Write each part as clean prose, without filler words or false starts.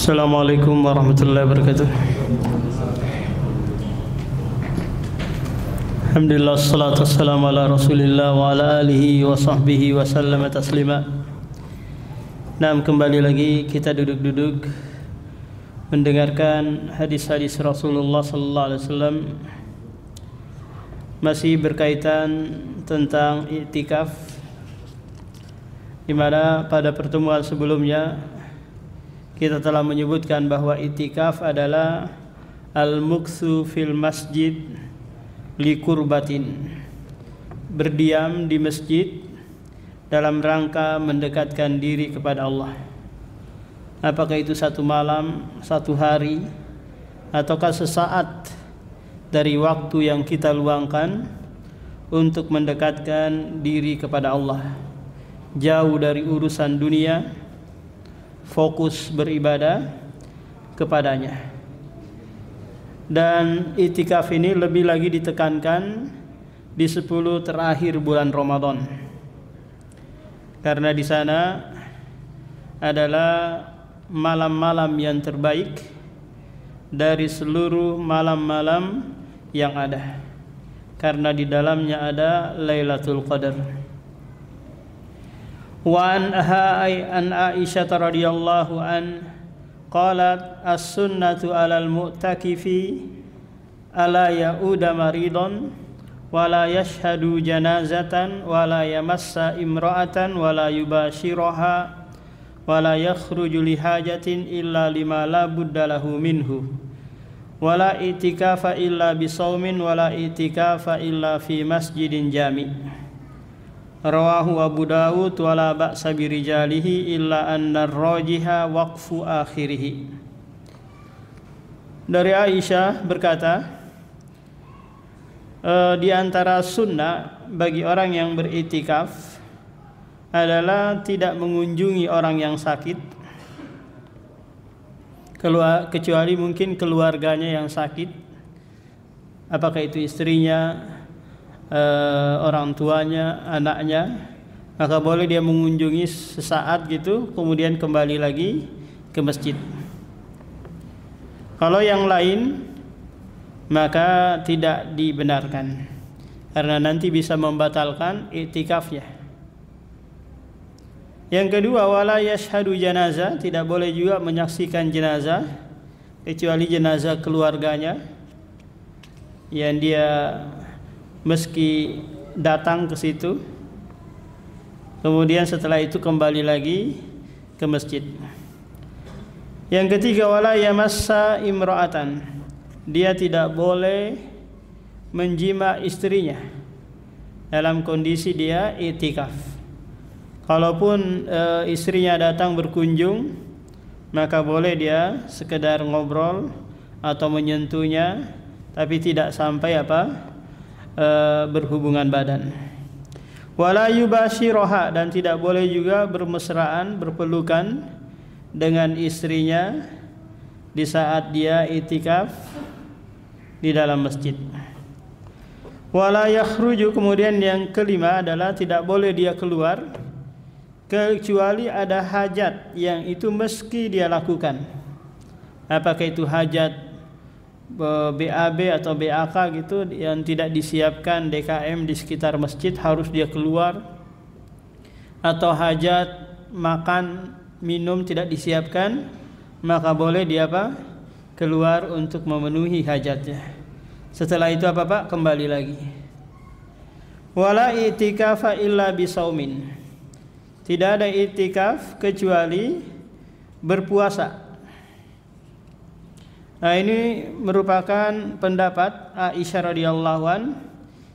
Assalamualaikum warahmatullahi wabarakatuh. Alhamdulillah, salatu wassalamu ala rasulillah wa ala alihi wa sahbihi wa sallama taslima. Nah, kembali lagi kita duduk-duduk mendengarkan hadis-hadis Rasulullah sallallahu alaihi wasallam, masih berkaitan tentang i'tikaf, di mana pada pertemuan sebelumnya kita telah menyebutkan bahwa i'tikaf adalah al-muktsu fil masjid li kurbatin, berdiam di masjid dalam rangka mendekatkan diri kepada Allah. Apakah itu satu malam, satu hari, ataukah sesaat dari waktu yang kita luangkan untuk mendekatkan diri kepada Allah, jauh dari urusan dunia, fokus beribadah kepadanya. Dan i'tikaf ini lebih lagi ditekankan di 10 terakhir bulan Ramadan, karena di sana adalah malam-malam yang terbaik dari seluruh malam-malam yang ada, karena di dalamnya ada Lailatul Qadar. Wa an Aisyah radhiyallahu an qalat as-sunnatu 'alal mu'takifi ala ya'uda maridon wa la yashhadu janazatan wa la yamassa imra'atan wa la yubashiraha wa la yakhruju li hajatin illa lima la budda lahu minhu wa la i'tikafa illa bisaumin wa la i'tikafa illa fi masjidin jami'. Rawahu Abu Dawud wa la ba'sa birijalihi illa anna ar-rajiha waqfu akhirih. Dari Aisyah berkata, di antara sunnah bagi orang yang beriktikaf adalah tidak mengunjungi orang yang sakit, kecuali mungkin keluarganya yang sakit, apakah itu istrinya, orang tuanya, anaknya, maka boleh dia mengunjungi sesaat gitu, kemudian kembali lagi ke masjid. Kalau yang lain maka tidak dibenarkan, karena nanti bisa membatalkan i'tikafnya. Yang kedua, wala yashhadu janazah, tidak boleh juga menyaksikan jenazah kecuali jenazah keluarganya yang dia meski datang ke situ, kemudian setelah itu kembali lagi ke masjid. Yang ketiga, wala yamassa imra'atan, dia tidak boleh menjima istrinya dalam kondisi dia i'tikaf. Kalaupun istrinya datang berkunjung, maka boleh dia sekedar ngobrol atau menyentuhnya, tapi tidak sampai berhubungan badan. Wala yubashiroha, dan tidak boleh juga bermesraan, berpelukan dengan istrinya di saat dia i'tikaf di dalam masjid. Wala yakhruju, kemudian yang kelima adalah tidak boleh dia keluar kecuali ada hajat yang itu mesti dia lakukan. Apakah itu hajat BAB atau BAK gitu yang tidak disiapkan DKM di sekitar masjid, harus dia keluar, atau hajat makan minum tidak disiapkan, maka boleh dia keluar untuk memenuhi hajatnya. Setelah itu Pak? Kembali lagi. Wala i'tikafa illa bisaumin, tidak ada i'tikaf kecuali berpuasa. Nah, ini merupakan pendapat Aisyah radhiyallahu an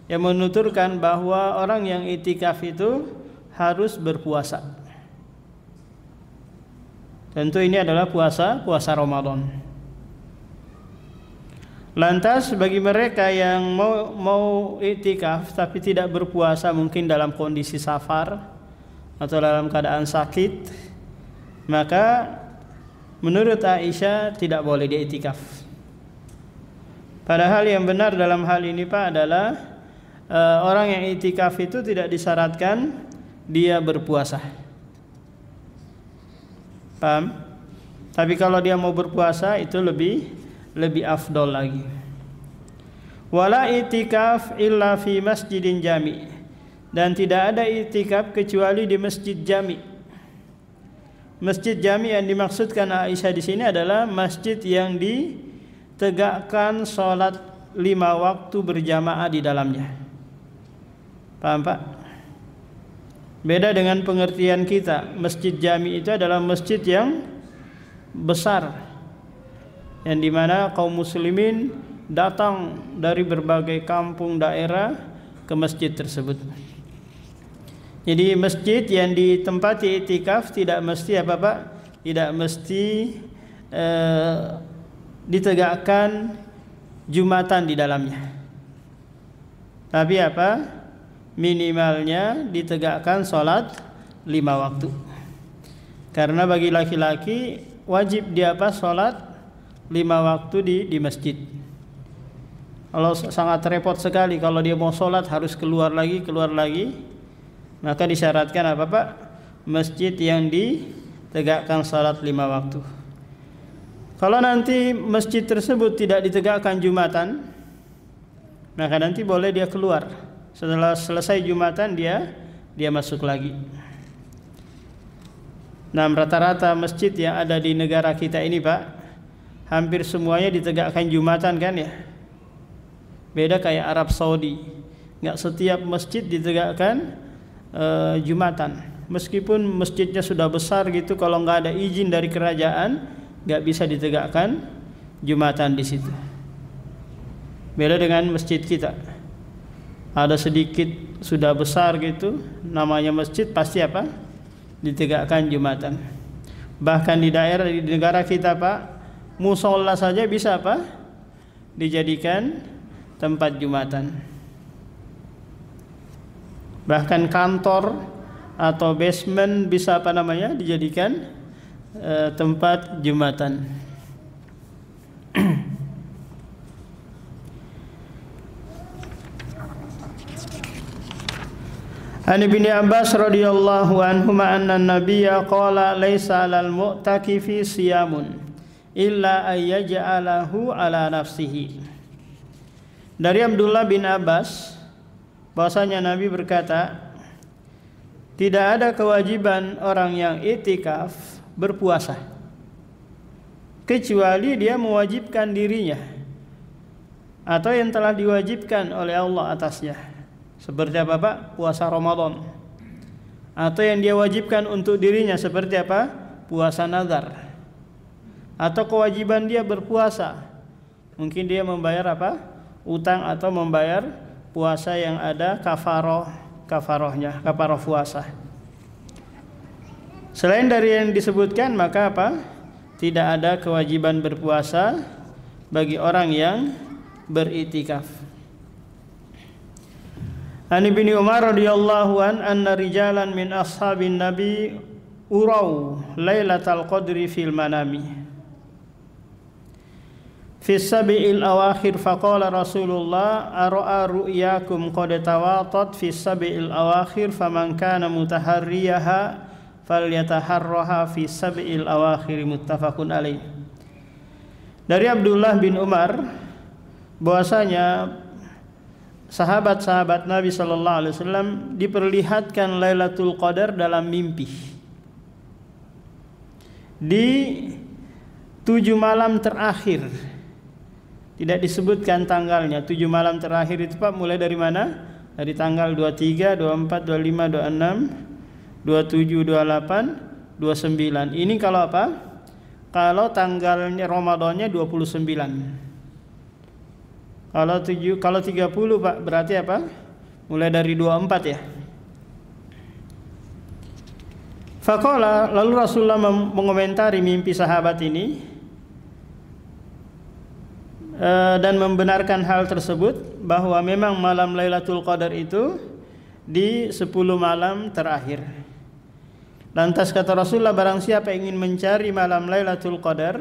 yang menuturkan bahwa orang yang i'tikaf itu harus berpuasa. Tentu ini adalah puasa Ramadan. Lantas bagi mereka yang mau i'tikaf tapi tidak berpuasa, mungkin dalam kondisi safar atau dalam keadaan sakit, maka menurut Aisyah tidak boleh diiktikaf. Padahal yang benar dalam hal ini adalah orang yang iktikaf itu tidak disyaratkan dia berpuasa. Paham? Tapi kalau dia mau berpuasa itu lebih afdol lagi. Wala itikaf illa fi masjidin jami'. Dan tidak ada itikaf kecuali di masjid jami'. Masjid jami' yang dimaksudkan Aisyah di sini adalah masjid yang ditegakkan sholat 5 waktu berjamaah di dalamnya. Paham Pak? Beda dengan pengertian kita. Masjid jami' itu adalah masjid yang besar, yang dimana kaum muslimin datang dari berbagai kampung daerah ke masjid tersebut. Jadi masjid yang ditempati itikaf tidak mesti apa Pak? Tidak mesti ditegakkan jumatan di dalamnya. Tapi apa? Minimalnya ditegakkan sholat 5 waktu. Karena bagi laki-laki wajib dia sholat 5 waktu di masjid. Kalau sangat repot sekali kalau dia mau sholat harus keluar lagi, maka disyaratkan apa Pak? Masjid yang ditegakkan sholat 5 waktu. Kalau nanti masjid tersebut tidak ditegakkan jumatan, maka nanti boleh dia keluar. Setelah selesai jumatan dia masuk lagi. Nah, rata-rata masjid yang ada di negara kita ini Pak, hampir semuanya ditegakkan jumatan kan ya. Beda kayak Arab Saudi, nggak setiap masjid ditegakkan jumatan. Meskipun masjidnya sudah besar gitu, kalau nggak ada izin dari kerajaan, nggak bisa ditegakkan jumatan di situ. Beda dengan masjid kita. Ada sedikit sudah besar gitu, namanya masjid pasti apa? Ditegakkan jumatan. Bahkan di negara kita Pak, musola saja bisa apa? Dijadikan tempat jumatan. Bahkan kantor atau basement bisa apa namanya? Dijadikan tempat jumatan. An Ibnu Abbas radhiyallahu anhuma anna an-nabiyya qala laisa 'alal mu'takifi siyamun illa ayyaj'alahu 'ala nafsihi. Dari Abdullah bin Abbas bahwasanya Nabi berkata, tidak ada kewajiban orang yang i'tikaf berpuasa kecuali dia mewajibkan dirinya atau yang telah diwajibkan oleh Allah atasnya. Seperti apa Pak? Puasa Ramadan. Atau yang dia wajibkan untuk dirinya seperti apa? Puasa nazar. Atau kewajiban dia berpuasa. Mungkin dia membayar apa? Utang atau membayar puasa yang ada kafarohnya, kafaroh puasa. Selain dari yang disebutkan, maka apa? Tidak ada kewajiban berpuasa bagi orang yang beriktikaf. An Ibnu Umar radhiyallahu anna rijalan min ashabin Nabi urau lailatal qadri fil manami fi sabi'il awakhir faqala Rasulullah ara'a ru'yakum qad tawatat fi sabi'il awakhir faman kana mutaharriyaha falyataharraha fi sabi'il awakhir muttafaqun alaih. Dari Abdullah bin Umar bahwasanya sahabat-sahabat Nabi sallallahu alaihi wasallam diperlihatkan Lailatul Qadar dalam mimpi. Di 7 malam terakhir. Tidak disebutkan tanggalnya. 7 malam terakhir itu Pak mulai dari mana? Dari tanggal 23, 24, 25, 26, 27, 28, 29. Ini kalau apa? Kalau tanggalnya Ramadannya 29. Kalau 30 Pak berarti apa? Mulai dari 24 ya. Faqala, lalu Rasulullah mengomentari mimpi sahabat ini dan membenarkan hal tersebut bahwa memang malam Lailatul Qadar itu di 10 malam terakhir. Lantas kata Rasulullah, barang siapa ingin mencari malam Lailatul Qadar,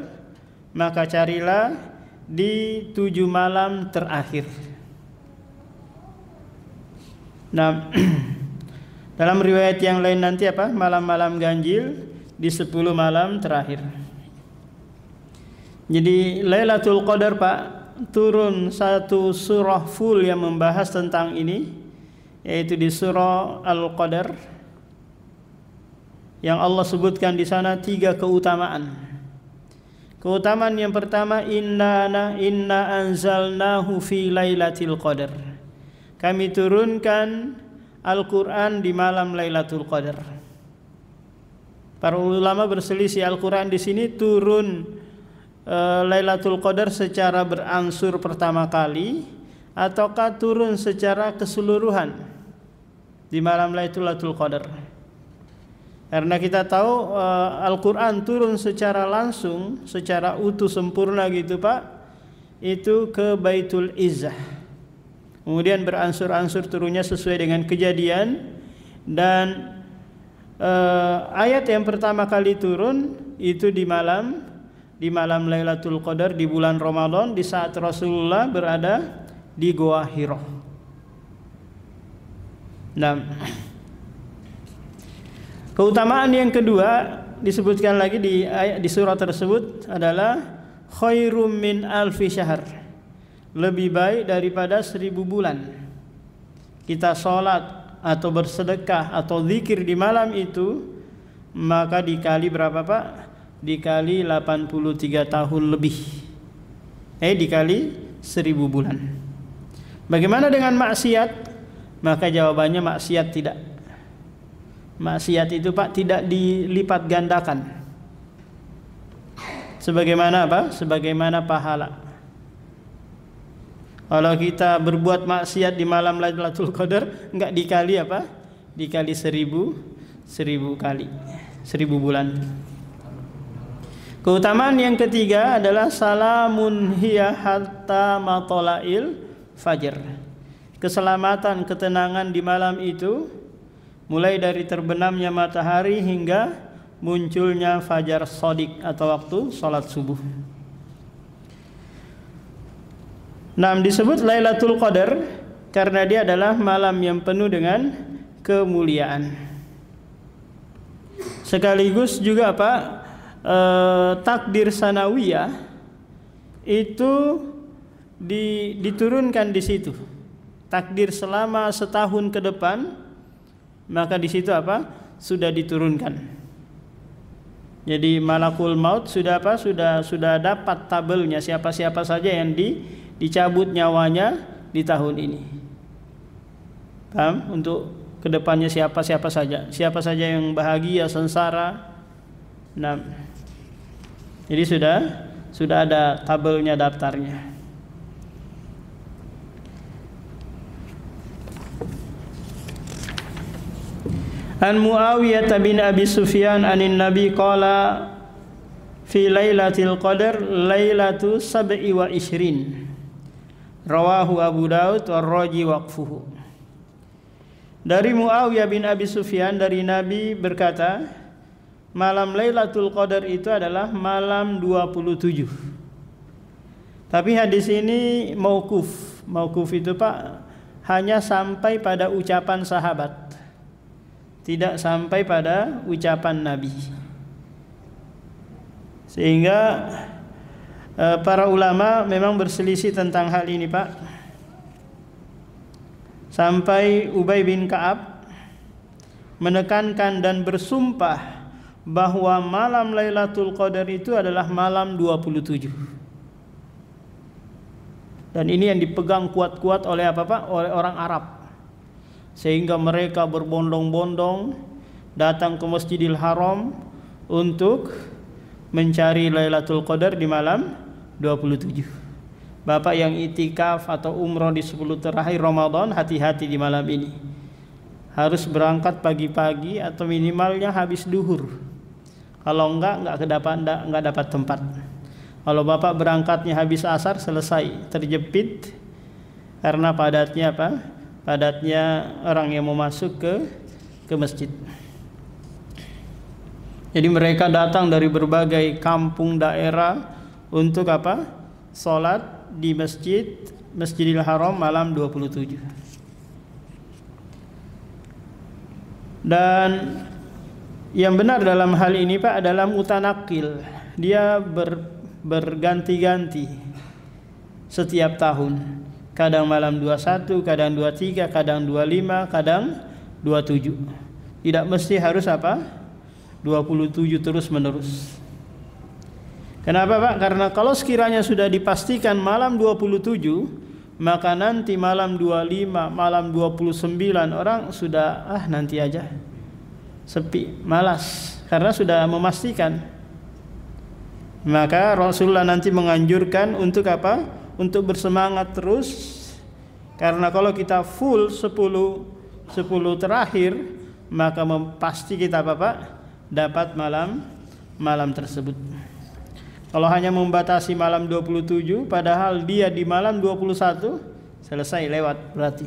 maka carilah di 7 malam terakhir. Nah, dalam riwayat yang lain nanti apa? Malam-malam ganjil di 10 malam terakhir. Jadi Lailatul Qadar Pak, turun satu surah full yang membahas tentang ini, yaitu di surah Al-Qadar, yang Allah sebutkan di sana 3 keutamaan. Keutamaan yang pertama, inna anzalnahu fi lailatul qadar. Kami turunkan Al-Qur'an di malam Lailatul Qadar. Para ulama berselisih, Al-Qur'an di sini turun Lailatul Qadar secara beransur pertama kali ataukah turun secara keseluruhan di malam Lailatul Qadar. Karena kita tahu Al-Quran turun secara langsung, secara utuh sempurna gitu Pak, itu ke Baitul Izzah. Kemudian beransur-ansur turunnya sesuai dengan kejadian. Dan ayat yang pertama kali turun itu di malam Lailatul Qadar, di bulan Ramadan, di saat Rasulullah berada di Goa Hira. Nah, keutamaan yang kedua disebutkan lagi di surah tersebut adalah khairum min alfi syahr. Lebih baik daripada 1000 bulan. Kita sholat atau bersedekah atau zikir di malam itu, maka dikali berapa Pak? Dikali 83 tahun lebih. Dikali 1000 bulan. Bagaimana dengan maksiat? Maka jawabannya maksiat tidak. Maksiat itu Pak tidak dilipat gandakan. Sebagaimana apa? Sebagaimana pahala. Kalau kita berbuat maksiat di malam Lailatul Qadar, enggak dikali apa? Dikali 1000 kali, 1000 bulan. Keutamaan yang ketiga adalah salamun hiya hatta matola'il fajr. Keselamatan, ketenangan di malam itu mulai dari terbenamnya matahari hingga munculnya fajar shadiq atau waktu salat subuh. Nah, disebut Lailatul Qadar karena dia adalah malam yang penuh dengan kemuliaan. Sekaligus juga Pak, takdir sanawiyah itu diturunkan di situ. Takdir selama setahun ke depan, maka di situ apa? Sudah diturunkan. Jadi malakul maut sudah apa? Sudah dapat tabelnya siapa-siapa saja yang dicabut nyawanya di tahun ini. Paham? Untuk kedepannya siapa-siapa saja. Siapa saja yang bahagia, sengsara. Nah, jadi sudah ada tabelnya, daftarnya. An Muawiyah bin Abi Sufyan anin Nabi qala fi lailatul qadar lailatu sab'i wa ishrin. Rawahu Abu Daud wa raji waqfuhu. Dari Muawiyah bin Abi Sufyan dari Nabi berkata, malam Lailatul Qadar itu adalah malam 27. Tapi hadis ini mauquf. Mauquf itu Pak hanya sampai pada ucapan sahabat, tidak sampai pada ucapan Nabi. Sehingga para ulama memang berselisih tentang hal ini Pak. Sampai Ubay bin Ka'ab menekankan dan bersumpah bahwa malam Lailatul Qadar itu adalah malam 27. Dan ini yang dipegang kuat-kuat oleh apa Pak? Oleh orang Arab. Sehingga mereka berbondong-bondong datang ke Masjidil Haram untuk mencari Lailatul Qadar di malam 27. Bapak yang itikaf atau umroh di 10 terakhir Ramadan, hati-hati di malam ini. Harus berangkat pagi-pagi atau minimalnya habis duhur. Kalau enggak dapat tempat. Kalau Bapak berangkatnya habis asar, selesai, terjepit karena padatnya apa? Padatnya orang yang mau masuk ke masjid. Jadi mereka datang dari berbagai kampung daerah untuk apa? Salat di Masjidil Haram malam 27. Dan yang benar dalam hal ini Pak adalah mutanakil. Dia berganti-ganti setiap tahun. Kadang malam 21, kadang 23, kadang 25, kadang 27. Tidak mesti harus apa? 27 terus menerus. Kenapa Pak? Karena kalau sekiranya sudah dipastikan malam 27, maka nanti malam 25, malam 29 orang sudah nanti aja. Sepi, malas, karena sudah memastikan. Maka Rasulullah nanti menganjurkan untuk apa? Untuk bersemangat terus. Karena kalau kita full 10 terakhir, maka pasti kita Bapak dapat malam tersebut. Kalau hanya membatasi malam 27 padahal dia di malam 21, selesai, lewat berarti.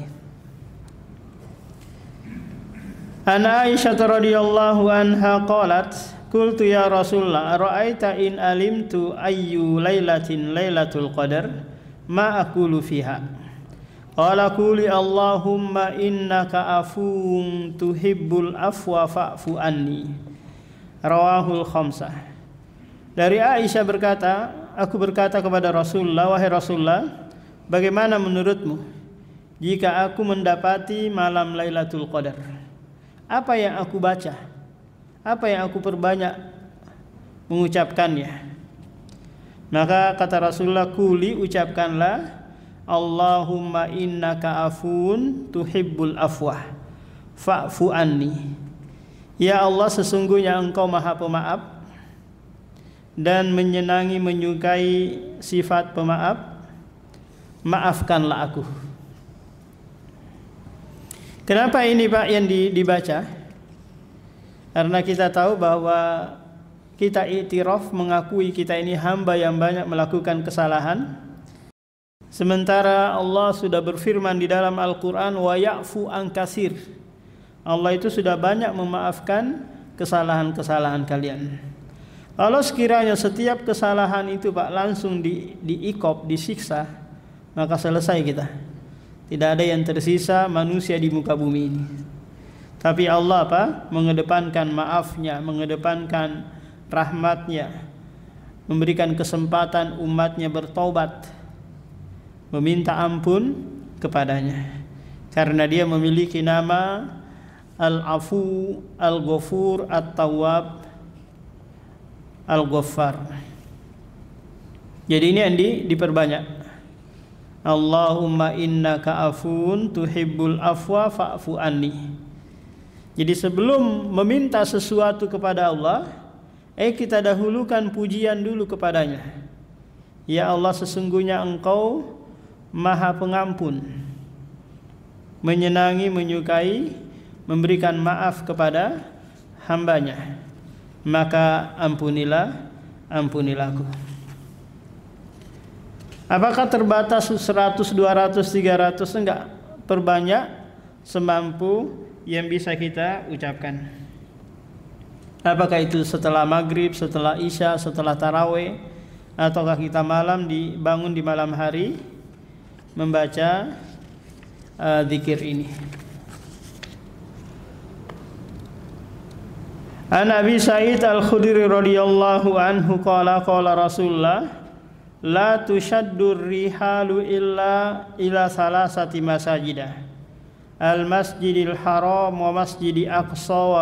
An Aisyah radhiyallahu anha qalat, qultu ya Rasulullah ara'aita in alimtu ayyu lailatin lailatul qadar ma aqulu fiha. Qala quli Allahumma innaka afuwun tuhibbul afwa fa'fu anni. Rawahul khamsah. Dari Aisyah berkata, aku berkata kepada Rasulullah, wahai Rasulullah, bagaimana menurutmu jika aku mendapati malam Lailatul Qadar? Apa yang aku baca? Apa yang aku perbanyak mengucapkannya? Maka kata Rasulullah, kuli, ucapkanlah Allahumma innaka afuun tuhibbul afwah fa'fu anni. Ya Allah, sesungguhnya Engkau Maha Pemaaf dan menyenangi menyukai sifat pemaaf, maafkanlah aku. Kenapa ini Pak yang dibaca? Karena kita tahu bahwa kita iktiraf, mengakui kita ini hamba yang banyak melakukan kesalahan. Sementara Allah sudah berfirman di dalam Al-Quran, wa ya'fu an katsir. Allah itu sudah banyak memaafkan kesalahan-kesalahan kalian. Kalau sekiranya setiap kesalahan itu Pak langsung diikop, disiksa, maka selesai kita. Tidak ada yang tersisa manusia di muka bumi ini. Tapi Allah mengedepankan maafnya, mengedepankan rahmatnya, memberikan kesempatan umatnya bertobat, meminta ampun kepadanya, karena dia memiliki nama Al-Afu, Al-Ghafur, At-Tawwab, Al-Ghaffar. Jadi ini yang diperbanyak. Allahumma innaka afun tuhibbul afwa fa'fu anni. Jadi sebelum meminta sesuatu kepada Allah, kita dahulukan pujian dulu kepadanya. Ya Allah, sesungguhnya Engkau Maha Pengampun, menyenangi, menyukai, memberikan maaf kepada hambanya, maka ampunilah aku. Apakah terbatas 100, 200, 300? Enggak, perbanyak semampu yang bisa kita ucapkan. Apakah itu setelah maghrib, setelah isya, setelah tarawih, ataukah kita bangun di malam hari membaca zikir ini. An Abi Sa'id Al-Khudri radhiyallahu anhu qala Rasulullah la tushaddur rihalu illa ila salasati masajidah al-masjidil haram wa masjidi aqsa wa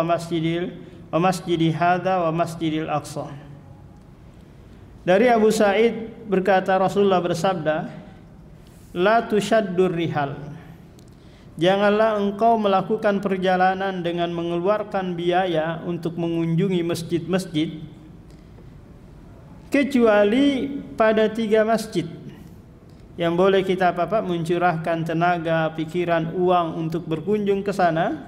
masjidi hadza wa masjidil aqsa. Dari Abu Sa'id berkata, Rasulullah bersabda, la tushaddur rihal, janganlah engkau melakukan perjalanan dengan mengeluarkan biaya untuk mengunjungi masjid-masjid, kecuali pada 3 masjid yang boleh kita mencurahkan tenaga, pikiran, uang untuk berkunjung ke sana,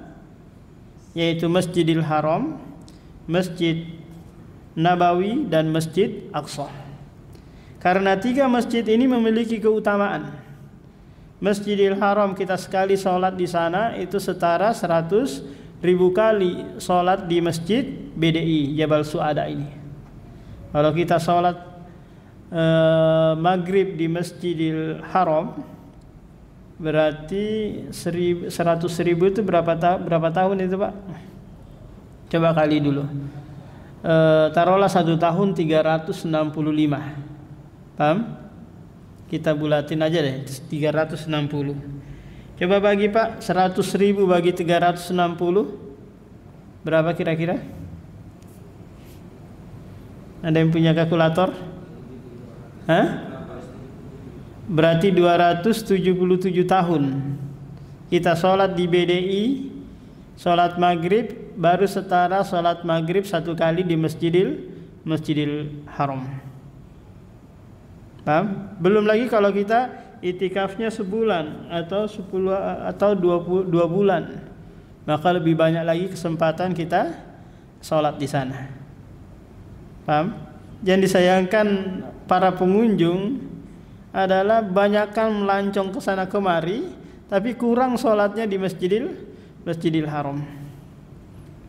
yaitu Masjidil Haram, Masjid Nabawi, dan Masjid Aqsa. Karena 3 masjid ini memiliki keutamaan. Masjidil Haram kita sekali sholat di sana itu setara 100.000 kali sholat di Masjid BDI Jabal Su'ada ini. Kalau kita sholat maghrib di Masjidil Haram, berarti 100.000 itu berapa tahun itu Pak? Coba kali dulu. Taruhlah 1 tahun 365. Paham? Kita bulatin aja deh 360. Coba bagi Pak, 100.000 bagi 360 berapa kira-kira? Ada yang punya kalkulator? Hah? Berarti 277 tahun kita sholat di BDI, sholat maghrib baru setara sholat maghrib satu kali di Masjidil Haram. Paham? Belum lagi kalau kita itikafnya sebulan atau 10 atau 22 bulan, maka lebih banyak lagi kesempatan kita sholat di sana. Paham? Yang disayangkan para pengunjung adalah banyakkan melancong ke sana kemari, tapi kurang sholatnya di Masjidil Haram.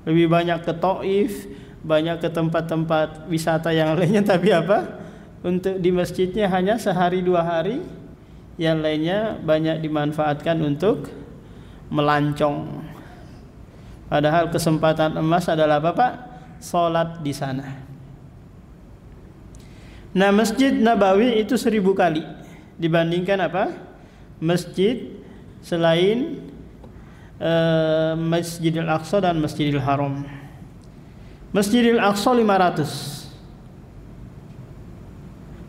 Lebih banyak ke Taif, banyak ke tempat-tempat wisata yang lainnya, tapi apa? Untuk di masjidnya hanya sehari 2 hari, yang lainnya banyak dimanfaatkan untuk melancong. Padahal kesempatan emas adalah apa Pak? Sholat di sana. Nah, Masjid Nabawi itu 1000 kali dibandingkan apa? Masjid selain Masjidil Aqsa dan Masjidil Haram. Masjidil Aqsa 500.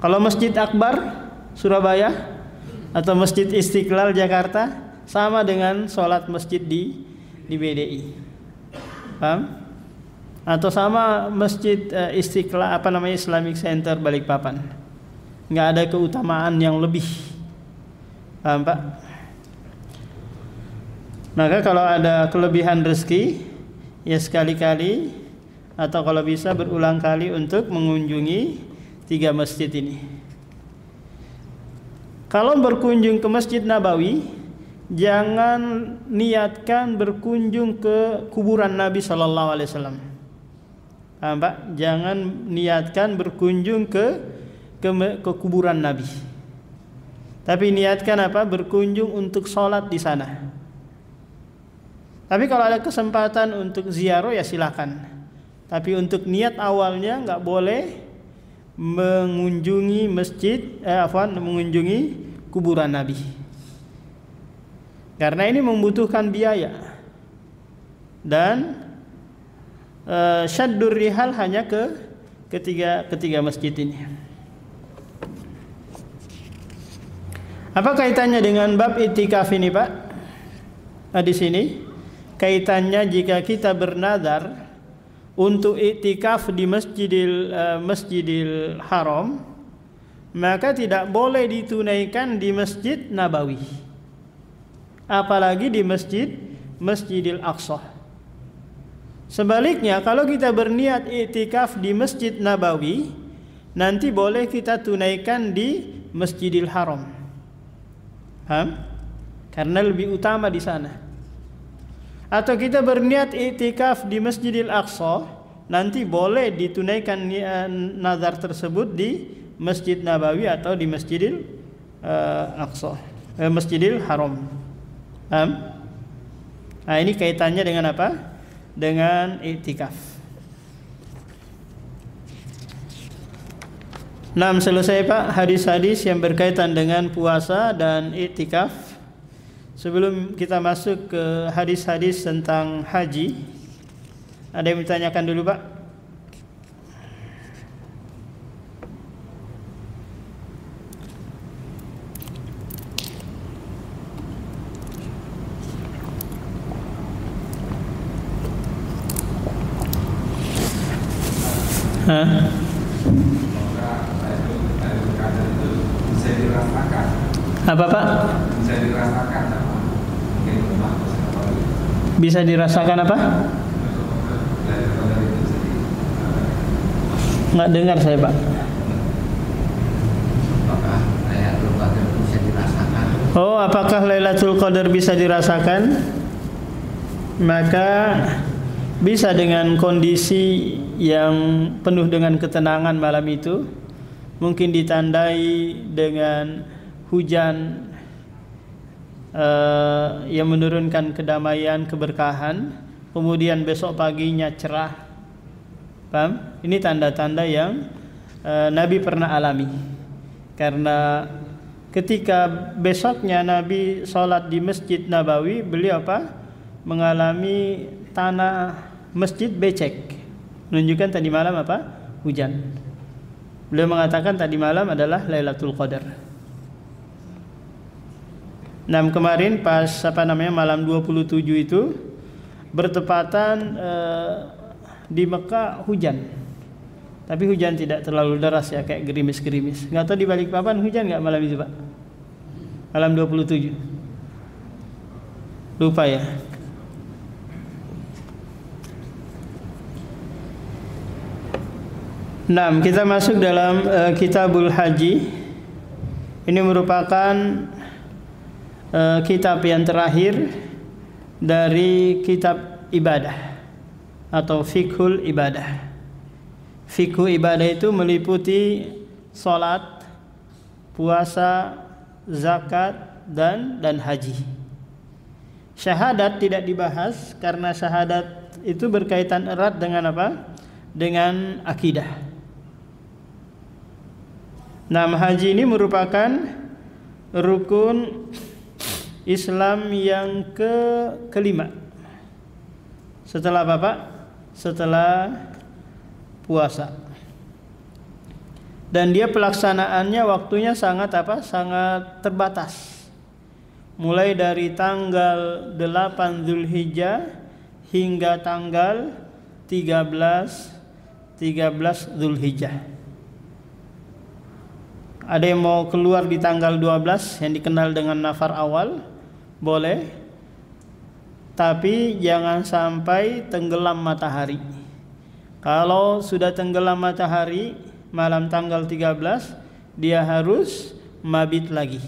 Kalau Masjid Akbar Surabaya atau Masjid Istiqlal Jakarta sama dengan sholat masjid di BDI. Paham? Atau sama Masjid Istiqlal Islamic Center Balikpapan. Nggak ada keutamaan yang lebih. Paham Pak? Maka kalau ada kelebihan rezeki, ya sekali-kali atau kalau bisa berulang kali untuk mengunjungi 3 masjid ini. Kalau berkunjung ke Masjid Nabawi, jangan niatkan berkunjung ke kuburan Nabi Sallallahu Alaihi Wasallam. Pak, jangan niatkan berkunjung ke kuburan Nabi. Tapi niatkan apa? Berkunjung untuk sholat di sana. Tapi kalau ada kesempatan untuk ziarah ya silakan. Tapi untuk niat awalnya nggak boleh mengunjungi mengunjungi kuburan Nabi. Karena ini membutuhkan biaya. Dan syaddur rihal hanya ke ketiga masjid ini. Apa kaitannya dengan bab itikaf ini, Pak? Nah, di sini kaitannya jika kita bernazar untuk iktikaf di Masjidil Haram, maka tidak boleh ditunaikan di Masjid Nabawi, apalagi di Masjidil Aqsa. Sebaliknya, kalau kita berniat iktikaf di Masjid Nabawi, nanti boleh kita tunaikan di Masjidil Haram. Paham? Karena lebih utama di sana. Atau kita berniat iktikaf di Masjidil Aqsa, nanti boleh ditunaikan nazar tersebut di Masjid Nabawi atau di Masjidil Aqsa, Masjidil Haram. Nah, ini kaitannya dengan apa? Dengan iktikaf. Nah, selesai Pak hadis-hadis yang berkaitan dengan puasa dan iktikaf. Sebelum kita masuk ke hadis-hadis tentang haji, ada yang ditanyakan dulu Pak? Apa Pak? Bisa dirasakan apa? Bisa dirasakan apa? Nggak dengar saya Pak. Apakah Lailatul Qadar bisa dirasakan? Oh, apakah Lailatul Qadar bisa dirasakan? Maka bisa dengan kondisi yang penuh dengan ketenangan malam itu. Mungkin ditandai dengan hujan yang menurunkan kedamaian, keberkahan. Kemudian besok paginya cerah. Paham? Ini tanda-tanda yang Nabi pernah alami. Karena ketika besoknya Nabi sholat di Masjid Nabawi, beliau apa? Mengalami tanah masjid becek, menunjukkan tadi malam apa? Hujan. Beliau mengatakan tadi malam adalah Lailatul Qadar. Nah, kemarin pas malam 27 itu bertepatan di Mekah hujan. Tapi hujan tidak terlalu deras ya, kayak gerimis-gerimis. Nggak tahu di Balikpapan hujan nggak malam itu, Pak? Malam 27. Lupa ya. Nah, kita masuk dalam Kitabul Haji. Ini merupakan kitab yang terakhir dari kitab ibadah atau fiqhul ibadah. Fikih ibadah itu meliputi salat, puasa, zakat dan haji. Syahadat tidak dibahas karena syahadat itu berkaitan erat dengan apa? Dengan akidah. Nah, haji ini merupakan rukun Islam yang kelima. Setelah apa, Pak? Setelah puasa. Dan dia pelaksanaannya waktunya sangat terbatas. Mulai dari tanggal 8 Zulhijjah hingga tanggal 13 Zulhijjah. Ada yang mau keluar di tanggal 12 yang dikenal dengan nafar awal, boleh. Tapi jangan sampai tenggelam matahari. Kalau sudah tenggelam matahari malam tanggal 13, dia harus mabit lagi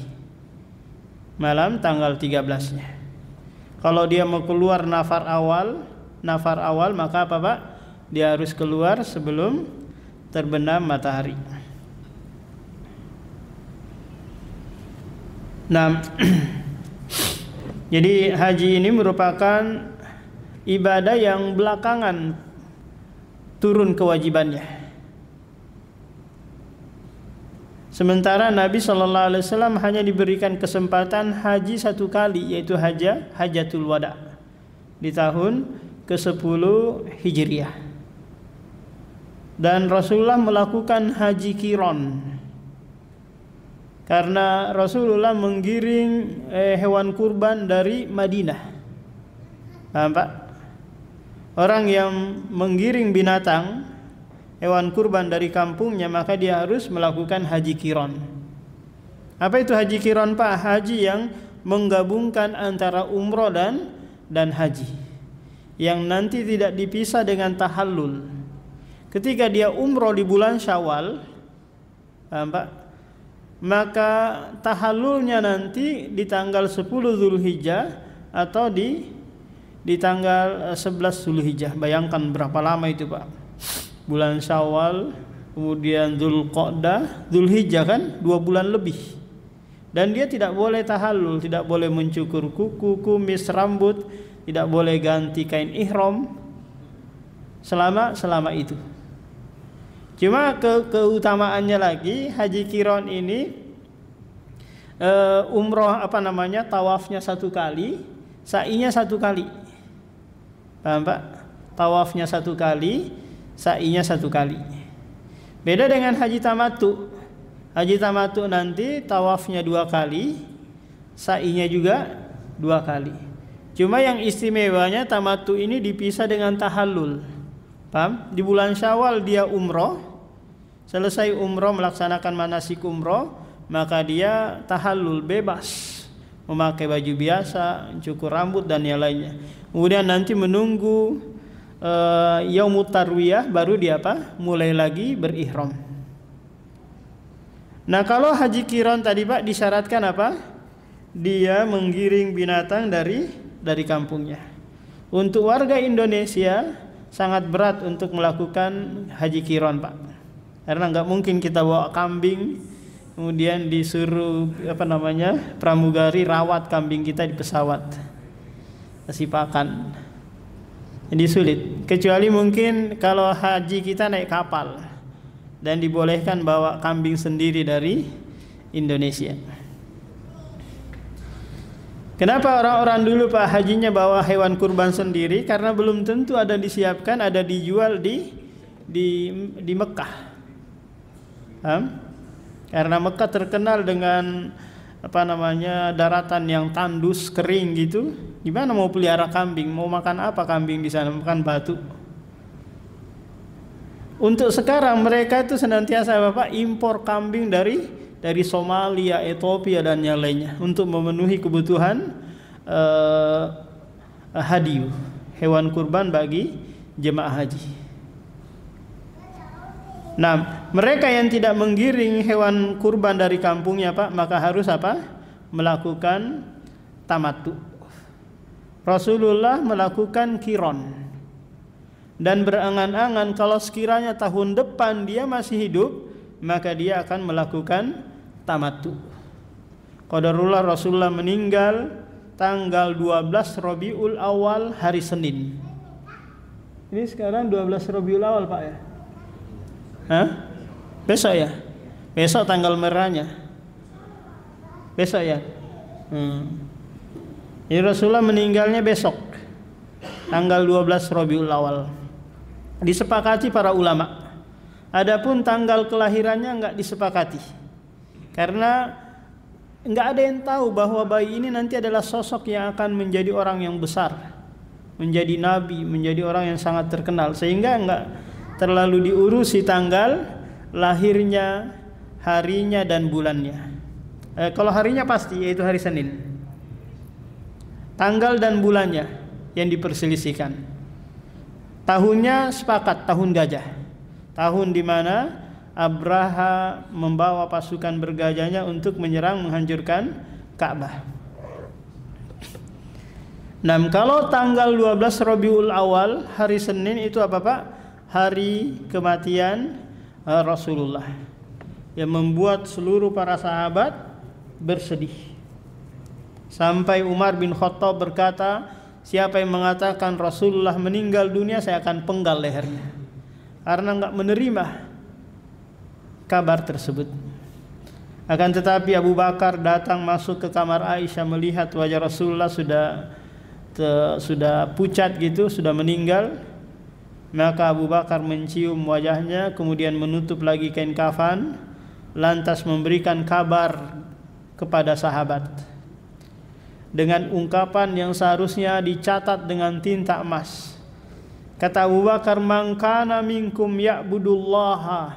malam tanggal 13-nya. Kalau dia mau keluar nafar awal maka apa, Pak? Dia harus keluar sebelum terbenam matahari. Nah, jadi haji ini merupakan ibadah yang belakangan turun kewajibannya. Sementara Nabi SAW hanya diberikan kesempatan haji satu kali, yaitu Hajatul Wada di tahun ke-10 Hijriah. Dan Rasulullah melakukan haji qiron karena Rasulullah menggiring hewan kurban dari Madinah. Paham, Pak? Orang yang menggiring binatang, hewan kurban dari kampungnya, maka dia harus melakukan haji qiron. Apa itu haji qiron, Pak? Haji yang menggabungkan antara umroh dan haji, yang nanti tidak dipisah dengan tahallul. Ketika dia umroh di bulan Syawal, paham, Pak? Maka tahallulnya nanti di tanggal 10 Zulhijjah atau di tanggal 11 Zulhijjah. Bayangkan berapa lama itu, Pak. Bulan Syawal, kemudian Dzulqa'dah, Zulhijjah, kan 2 bulan lebih. Dan dia tidak boleh tahallul, tidak boleh mencukur kuku, kumis, rambut, tidak boleh ganti kain ihram selama itu. Cuma keutamaannya lagi, haji qiron ini umroh tawafnya 1 kali, sa'inya 1 kali. Paham, Pak? Tawafnya 1 kali, sa'inya 1 kali. Beda dengan haji tamattu. Haji tamattu nanti tawafnya 2 kali, sa'inya juga 2 kali. Cuma yang istimewanya tamattu ini dipisah dengan tahallul. Paham? Di bulan Syawal dia umroh, selesai umroh melaksanakan manasik umroh, maka dia tahallul, bebas memakai baju biasa, cukur rambut dan yang lainnya. Kemudian nanti menunggu yaumut tarwiyah, baru dia mulai lagi berihram. Nah, kalau haji qiron tadi, Pak, disyaratkan apa? Dia menggiring binatang dari kampungnya. Untuk warga Indonesia sangat berat untuk melakukan haji qiron, Pak. Karena nggak mungkin kita bawa kambing kemudian disuruh pramugari rawat kambing kita di pesawat, kasih pakan. Jadi sulit. Kecuali mungkin kalau haji kita naik kapal dan dibolehkan bawa kambing sendiri Indonesia. Kenapa orang-orang dulu Pak hajinya bawa hewan kurban sendiri? Karena belum tentu ada disiapkan, ada dijual di Mekah. Karena Mekah terkenal dengan daratan yang tandus, kering gitu. Gimana mau pelihara kambing? Mau makan apa kambing di sana? Makan batu. Untuk sekarang mereka itu senantiasa Bapak impor kambing dari Somalia, Ethiopia dan yang lainnya untuk memenuhi kebutuhan hadiyu, hewan kurban bagi jemaah haji. Nah, mereka yang tidak menggiring hewan kurban dari kampungnya Pak, maka harus melakukan tamattu. Rasulullah melakukan qiron dan berangan-angan kalau sekiranya tahun depan dia masih hidup, maka dia akan melakukan tamattu. Qadarullah Rasulullah meninggal tanggal 12 Rabiul Awal hari Senin. Ini sekarang 12 Rabiul Awal Pak ya? Besok ya? Besok tanggal merahnya. Besok ya? Jadi Rasulullah meninggalnya besok tanggal 12 Rabiul Awal. Disepakati para ulama. Adapun tanggal kelahirannya enggak disepakati. Karena enggak ada yang tahu bahwa bayi ini nanti adalah sosok yang akan menjadi orang yang besar, menjadi nabi, menjadi orang yang sangat terkenal, sehingga enggak terlalu diurusi tanggal lahirnya, harinya dan bulannya. Kalau harinya pasti yaitu hari Senin. Tanggal dan bulannya yang diperselisihkan. Tahunnya sepakat tahun gajah. Tahun di mana Abraha membawa pasukan bergajahnya untuk menyerang menghancurkan Ka'bah. Nah, kalau tanggal 12 Rabiul Awal hari Senin itu apa Pak? Hari kematian Rasulullah, yang membuat seluruh para sahabat bersedih. Sampai Umar bin Khattab berkata, siapa yang mengatakan Rasulullah meninggal dunia, saya akan penggal lehernya, karena enggak menerima kabar tersebut. Akan tetapi Abu Bakar datang masuk ke kamar Aisyah, melihat wajah Rasulullah sudah pucat gitu, sudah meninggal. Maka Abu Bakar mencium wajahnya, kemudian menutup lagi kain kafan, lantas memberikan kabar kepada sahabat dengan ungkapan yang seharusnya dicatat dengan tinta emas. Kata Abu Bakar, "Man kana minkum ya'budullaha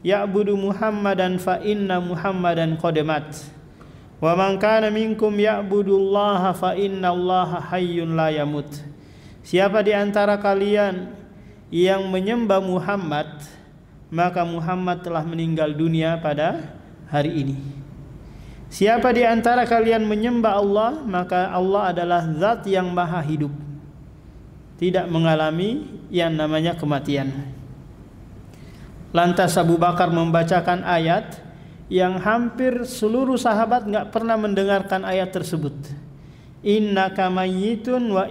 ya'budu Muhammadan fa inna Muhammadan qad mat. Wa man kana minkum ya'budullaha fa innallaha hayyun la yamut." Siapa di antara kalian yang menyembah Muhammad, maka Muhammad telah meninggal dunia pada hari ini. Siapa di antara kalian menyembah Allah, maka Allah adalah zat yang maha hidup, tidak mengalami yang namanya kematian. Lantas Abu Bakar membacakan ayat yang hampir seluruh sahabat enggak pernah mendengarkan ayat tersebut. Innaka mayyitun wa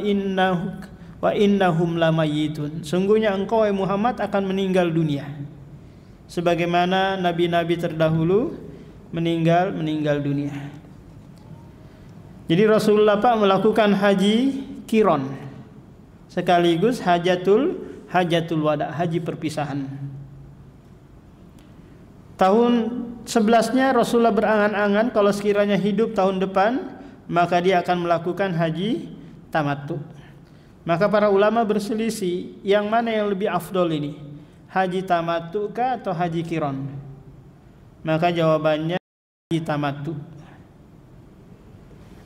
innahum lamayitun. Sungguhnya engkau Muhammad akan meninggal dunia, sebagaimana nabi-nabi terdahulu meninggal dunia. Jadi Rasulullah Pak melakukan haji qiron sekaligus hajatul wada, haji perpisahan. Tahun 11-nya Rasulullah berangan-angan kalau sekiranya hidup tahun depan, maka dia akan melakukan haji tamattu. Maka para ulama berselisih, yang mana yang lebih afdol ini? Haji tamattu kah atau haji qiron? Maka jawabannya haji tamattu.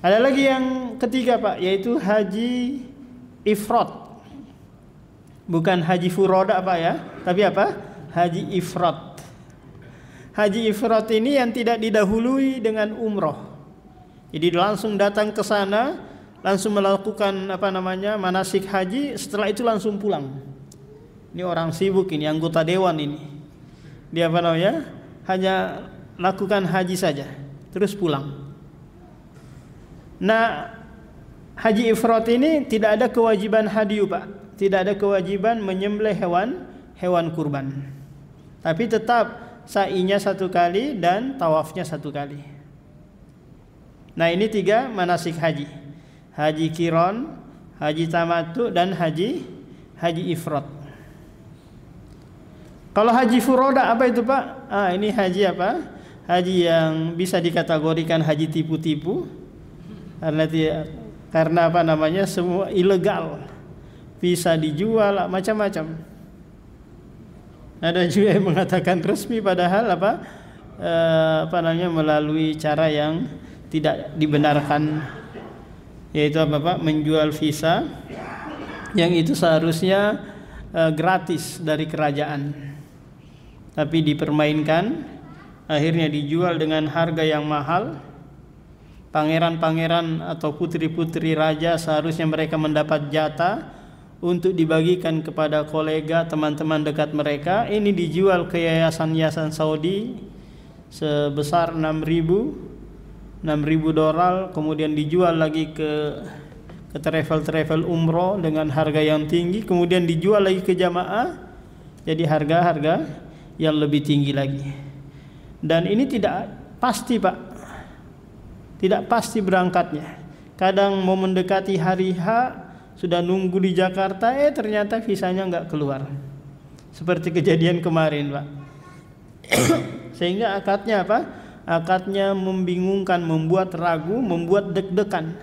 Ada lagi yang ketiga Pak, yaitu haji ifrad. Bukan haji furoda Pak ya, tapi apa? Haji ifrad. Haji ifrad ini yang tidak didahului dengan umroh. Jadi langsung datang ke sana, langsung melakukan manasik haji, setelah itu langsung pulang. Ini orang sibuk ini, anggota dewan ini. Dia hanya lakukan haji saja, terus pulang. Nah, haji ifrad ini tidak ada kewajiban hadiyu Pak, tidak ada kewajiban menyembelih hewan kurban. Tapi tetap sa'inya 1 kali dan tawafnya 1 kali. Nah, ini 3 manasik haji. Haji qiron, haji tamattu, dan haji ifrad. Kalau haji furoda apa itu, Pak? Ini haji apa? Haji yang bisa dikategorikan haji tipu-tipu. Karena apa namanya? Semua ilegal. Bisa dijual macam-macam. Ada juga yang mengatakan resmi padahal apa namanya melalui cara yang tidak dibenarkan, yaitu apa Pak? Menjual visa yang itu seharusnya gratis dari kerajaan, tapi dipermainkan, akhirnya dijual dengan harga yang mahal. Pangeran-pangeran atau putri-putri raja seharusnya mereka mendapat jatah untuk dibagikan kepada kolega, teman-teman dekat mereka. Ini dijual ke yayasan-yayasan Saudi sebesar 6.000 dolar, kemudian dijual lagi ke travel umroh dengan harga yang tinggi, kemudian dijual lagi ke jamaah, jadi harga yang lebih tinggi lagi. Dan ini tidak pasti, Pak, tidak pasti berangkatnya. Kadang mau mendekati hari H, sudah nunggu di Jakarta, ternyata visanya nggak keluar, seperti kejadian kemarin, Pak. Sehingga akadnya apa? Akadnya membingungkan, membuat ragu, membuat deg-degan,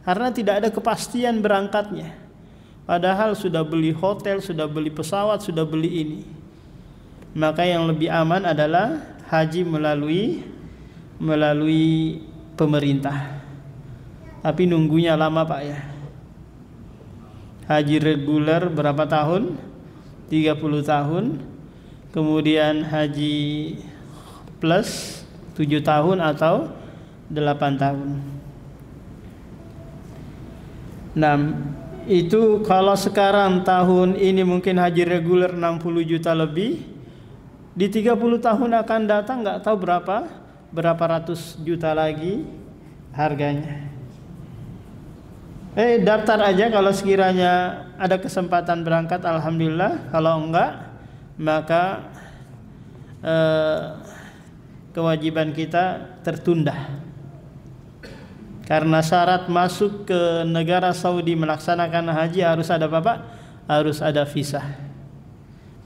karena tidak ada kepastian berangkatnya. Padahal sudah beli hotel, sudah beli pesawat, sudah beli ini. Maka yang lebih aman adalah haji melalui pemerintah. Tapi nunggunya lama, Pak, ya. Haji reguler berapa tahun? 30 tahun. Kemudian haji plus 7 tahun atau 8 tahun. Nah, itu kalau sekarang tahun ini mungkin haji reguler 60 juta lebih. Di 30 tahun akan datang nggak tahu berapa ratus juta lagi harganya. Daftar aja kalau sekiranya ada kesempatan berangkat, alhamdulillah. Kalau enggak, maka kewajiban kita tertunda. Karena syarat masuk ke negara Saudi melaksanakan haji harus ada apa? Harus ada visa.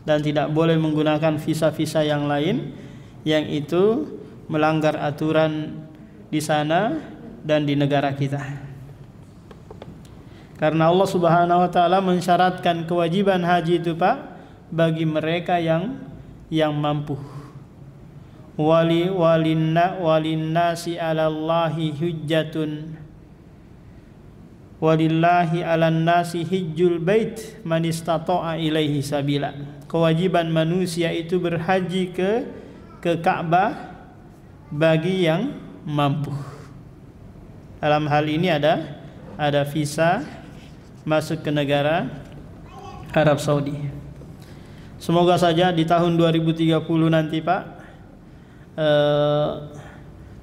Dan tidak boleh menggunakan visa-visa yang lain yang itu melanggar aturan di sana dan di negara kita. Karena Allah Subhanahu wa taala mensyaratkan kewajiban haji itu, Pak, bagi mereka yang mampu. Walinnasi 'alallahi hujjatun walillahi 'alan nasi hijjul bait man istata'a ilaihi sabila. Kewajiban manusia itu berhaji ke Ka'bah bagi yang mampu. Dalam hal ini ada visa masuk ke negara Arab Saudi. Semoga saja di tahun 2030 nanti, Pak,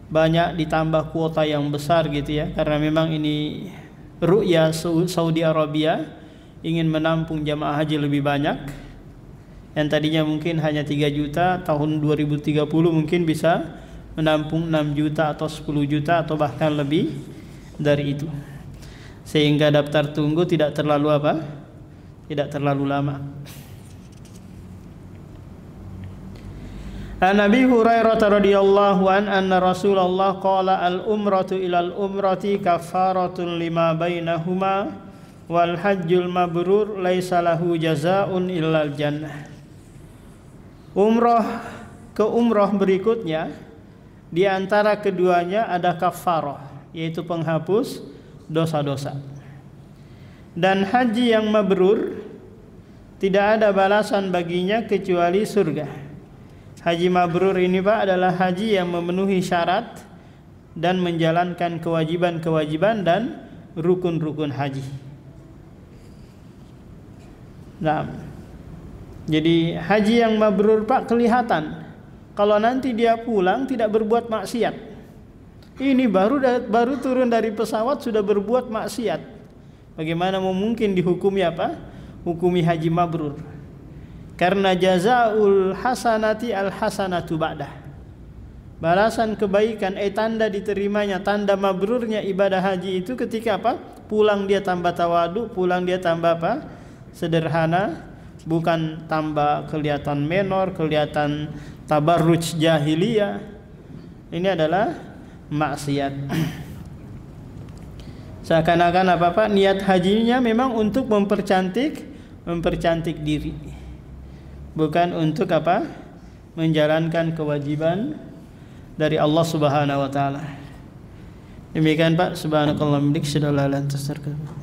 banyak ditambah kuota yang besar gitu ya, karena memang ini ru'ya Saudi Arabia ingin menampung jamaah haji lebih banyak. Yang tadinya mungkin hanya 3 juta, tahun 2030 mungkin bisa menampung 6 juta atau 10 juta atau bahkan lebih dari itu. Sehingga daftar tunggu tidak terlalu lama. An Abi Hurairah radhiyallahu anna Rasulullah qala al-umratu ilal umrati kafaratun lima bainahuma wal hajjul mabrur laisa lahu jazaa'un illal jannah. Umroh ke umroh berikutnya, di antara keduanya ada kafarah, yaitu penghapus dosa-dosa. Dan haji yang mabrur tidak ada balasan baginya kecuali surga. Haji mabrur ini, Pak, adalah haji yang memenuhi syarat dan menjalankan kewajiban-kewajiban dan rukun-rukun haji. Nah, jadi haji yang mabrur, Pak, kelihatan kalau nanti dia pulang tidak berbuat maksiat. Ini baru turun dari pesawat sudah berbuat maksiat. Bagaimana mungkin dihukumi apa? Hukumi haji mabrur. Karena jazaul hasanati al hasanatu ba'dah. Balasan kebaikan, tanda diterimanya, tanda mabrurnya ibadah haji itu ketika apa? Pulang dia tambah tawadu, pulang dia tambah apa? Sederhana, bukan tambah kelihatan menor, kelihatan tabarruj jahiliyah. Ini adalah maksiat. Seakan-akan apa-apa niat hajinya memang untuk mempercantik diri. Bukan untuk apa? Menjalankan kewajiban dari Allah Subhanahu wa taala. Demikian Pak, subhanakallahumma wa bihamdika, asyhadu an la ilaha illa anta, astaghfiruka.